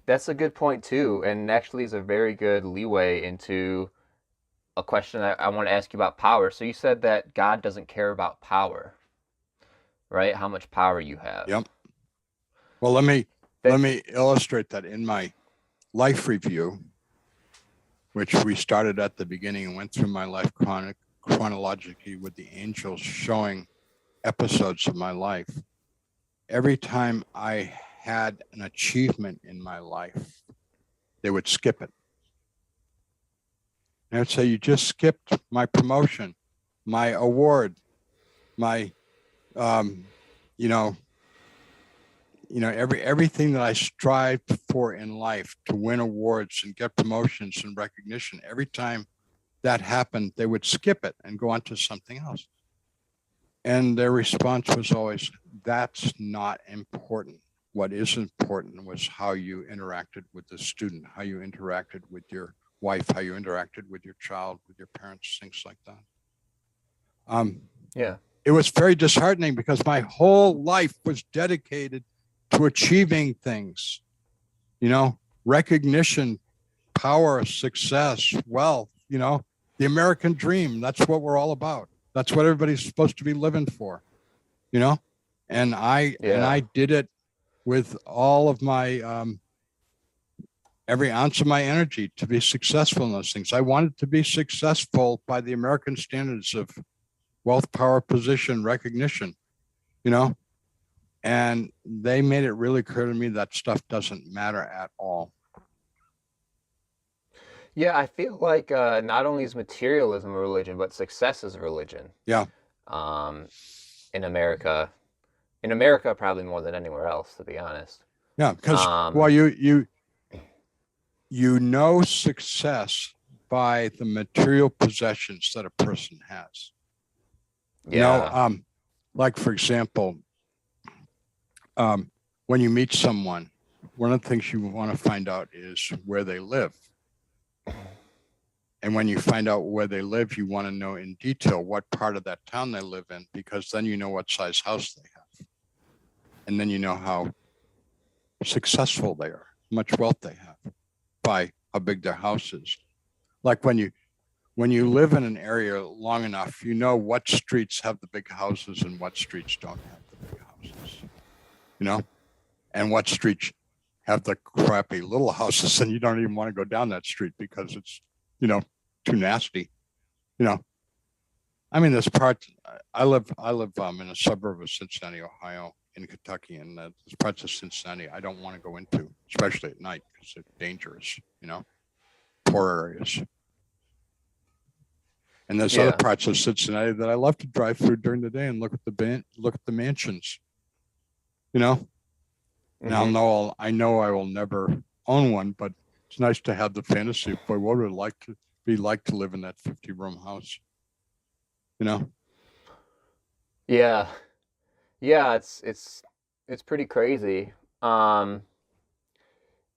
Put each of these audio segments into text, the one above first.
That's a good point too, and actually is a very good leeway into a question I want to ask you about power. So you said that God doesn't care about power, right? How much power you have. Yep. Well, let That me illustrate that in my life review, which we started at the beginning and went through my life chronologically with the angels showing episodes of my life. Every time I had an achievement in my life, they would skip it. And I'd say, you just skipped my promotion, my award, my, um, you know, everything that I strived for in life to win awards and get promotions and recognition. Every time that happened, they would skip it and go on to something else. And their response was always, that's not important. What is important was how you interacted with the student, how you interacted with your wife, how you interacted with your child, with your parents, things like that. Um, yeah. it was very disheartening because my whole life was dedicated to achieving things, recognition, power, success, wealth, the American dream. That's what we're all about. That's what everybody's supposed to be living for, you know? And I Yeah. did it with all of my, every ounce of my energy to be successful in those things. I wanted to be successful by the American standards of wealth, power, position, recognition, you know? And they made it really clear to me that stuff doesn't matter at all. Yeah, I feel like not only is materialism a religion, but success is a religion. Yeah. Um, in America, in America, probably more than anywhere else, to be honest. Yeah. Because, well, Um, you know success by the material possessions that a person has. You know, yeah, like for example, um, when you meet someone, one of the things you want to find out is where they live. And when you find out where they live, you want to know in detail what part of that town they live in, because then you know what size house they have. And then you know how successful they are, how much wealth they have by how big their house is. Like when you live in an area long enough, you know what streets have the big houses and what streets don't have the big houses, you know, and what streets have the crappy little houses, and you don't even want to go down that street because it's, you know, too nasty. You know, I mean, there's parts. I live in a suburb of Cincinnati, Ohio, in Kentucky, and there's parts of Cincinnati I don't want to go into, especially at night, because they're dangerous. Poor areas. And there's other yeah. parts of Cincinnati that I love to drive through during the day and look at the mansions. You know, and Hmm. I know I will never own one, but it's nice to have the fantasy of, boy, what would it like to be like to live in that 50-room house? You know, Yeah, yeah. It's pretty crazy. Um,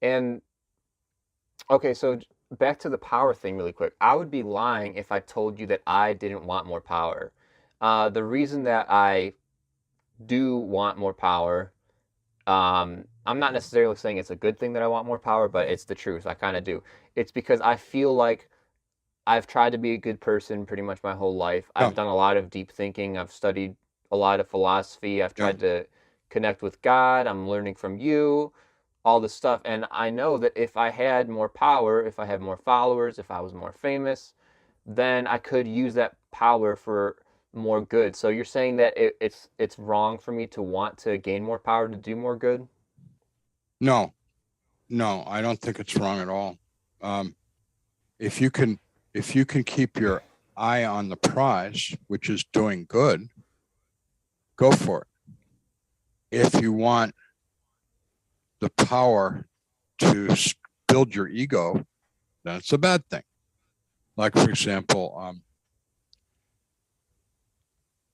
and okay, so back to the power thing really quick. I would be lying if I told you that I didn't want more power. The reason that I do want more power, I'm not necessarily saying it's a good thing that I want more power, but it's the truth. I kind of do. It's because I feel like I've tried to be a good person pretty much my whole life. yeah, I've done a lot of deep thinking. I've studied a lot of philosophy. I've yeah, tried to connect with God. I'm learning from you, all this stuff. And I know that if I had more power, if I had more followers, if I was more famous, then I could use that power for more good. So you're saying that it's wrong for me to want to gain more power to do more good? no, no, I don't think it's wrong at all. Um, if you can, if you can keep your eye on the prize, which is doing good, go for it. If you want the power to build your ego, then it's a bad thing. Like, for example,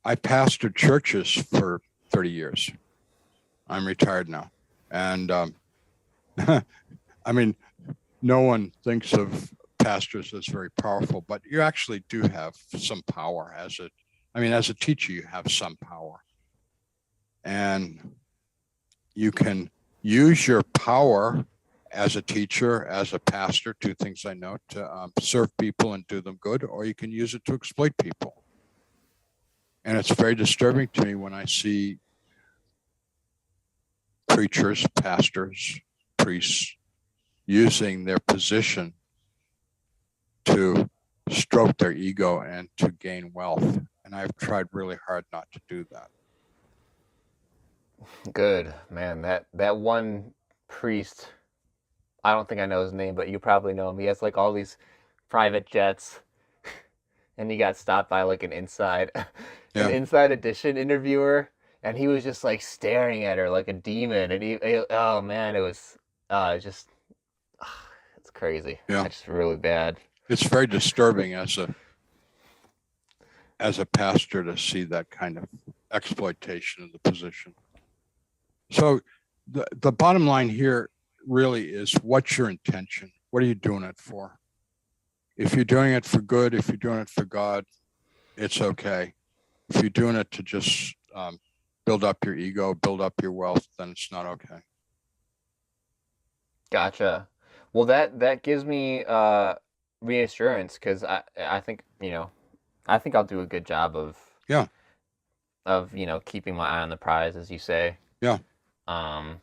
I pastored churches for 30 years. I'm retired now. And I mean, no one thinks of pastors as very powerful, but you actually do have some power as a teacher, you have some power. And you can use your power as a teacher, as a pastor, two things I know, to serve people and do them good, or you can use it to exploit people. And it's very disturbing to me when I see preachers, pastors, priests using their position to stroke their ego and to gain wealth. And I've tried really hard not to do that. Good, man. That one priest, I don't think I know his name, but you probably know him. He has like all these private jets, and he got stopped by like an Yeah. inside edition interviewer, and he was just like staring at her like a demon. And oh man, it was just it's crazy. Yeah. It's just really bad. It's very disturbing as a pastor to see that kind of exploitation of the position. So the bottom line here really is, what's your intention? What are you doing it for? If you're doing it for good, if you're doing it for God, it's okay. If you're doing it to just build up your ego, build up your wealth, then it's not okay. Gotcha. Well, that gives me reassurance because I think I think I'll do a good job Yeah. of keeping my eye on the prize, as you say. Yeah. Um,